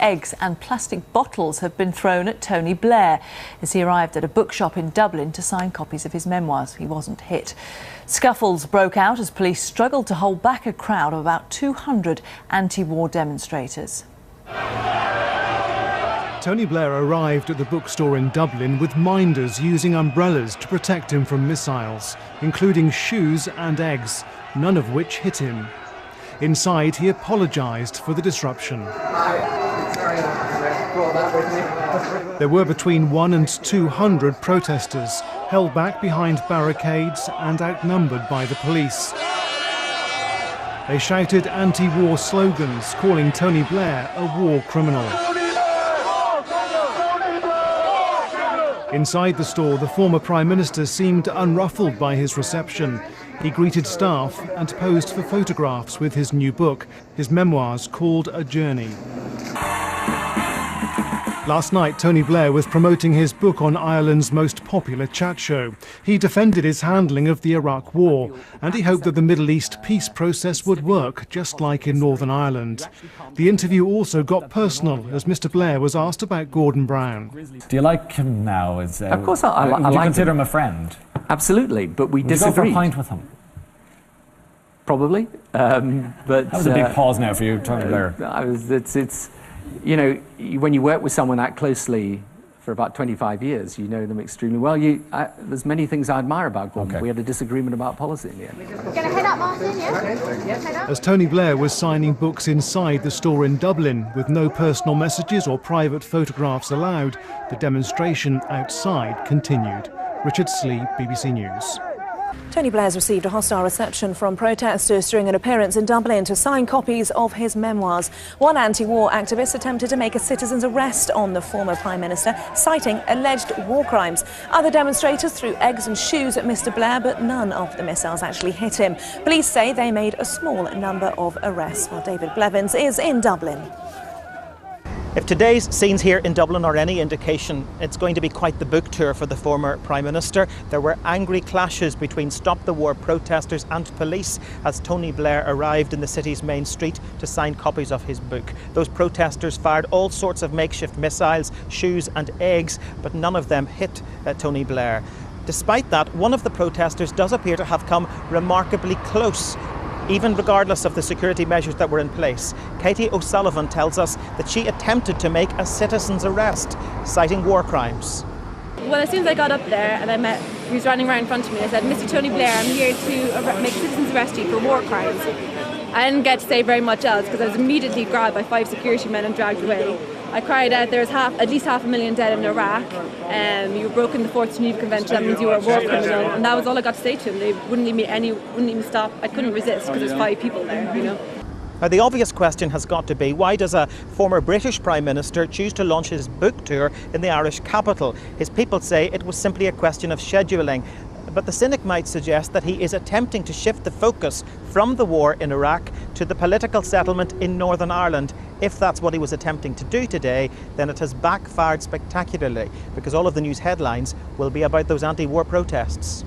Eggs and plastic bottles have been thrown at Tony Blair as he arrived at a bookshop in Dublin to sign copies of his memoirs. He wasn't hit. Scuffles broke out as police struggled to hold back a crowd of about 200 anti-war demonstrators. Tony Blair arrived at the bookstore in Dublin with minders using umbrellas to protect him from missiles, including shoes and eggs, none of which hit him. Inside, he apologised for the disruption. There were between 100 and 200 protesters, held back behind barricades and outnumbered by the police. They shouted anti-war slogans, calling Tony Blair a war criminal. Inside the store, the former Prime Minister seemed unruffled by his reception. He greeted staff and posed for photographs with his new book, his memoirs called A Journey. Last night, Tony Blair was promoting his book on Ireland's most popular chat show. He defended his handling of the Iraq War, and he hoped that the Middle East peace process would work, just like in Northern Ireland. The interview also got personal, as Mr. Blair was asked about Gordon Brown. Do you like him now? Of course I like him. Would you consider him a friend? Absolutely, but we disagreed. Would you go for a pint with him? Probably. But that was a big pause now for you, Tony Blair. You know, when you work with someone that closely for about 25 years, you know them extremely well. There's many things I admire about Gordon. Okay. We had a disagreement about policy in the end. Gonna head up, Martin, yeah? As Tony Blair was signing books inside the store in Dublin, with no personal messages or private photographs allowed, the demonstration outside continued. Richard Slee, BBC News. Tony Blair's received a hostile reception from protesters during an appearance in Dublin to sign copies of his memoirs. One anti-war activist attempted to make a citizen's arrest on the former Prime Minister, citing alleged war crimes. Other demonstrators threw eggs and shoes at Mr. Blair, but none of the missiles actually hit him. Police say they made a small number of arrests, while David Blevins is in Dublin. If today's scenes here in Dublin are any indication, it's going to be quite the book tour for the former Prime Minister. There were angry clashes between Stop the War protesters and police as Tony Blair arrived in the city's main street to sign copies of his book. Those protesters fired all sorts of makeshift missiles, shoes and eggs, but none of them hit Tony Blair. Despite that, one of the protesters does appear to have come remarkably close, even regardless of the security measures that were in place. Katie O'Sullivan tells us that she attempted to make a citizen's arrest, citing war crimes. Well, as soon as I got up there and he was running right in front of me, I said, "Mr. Tony Blair, I'm here to make a citizen's arrest you for war crimes." I didn't get to say very much else because I was immediately grabbed by 5 security men and dragged away. I cried out, "There's at least 500,000 dead in Iraq. You broke the Fourth Geneva Convention. That means you were a war criminal." And that was all I got to say to him. They wouldn't even stop. I couldn't resist because there's 5 people there, you know. Now, the obvious question has got to be, why does a former British Prime Minister choose to launch his book tour in the Irish capital? His people say it was simply a question of scheduling. But the cynic might suggest that he is attempting to shift the focus from the war in Iraq to the political settlement in Northern Ireland. If that's what he was attempting to do today, then it has backfired spectacularly, because all of the news headlines will be about those anti-war protests.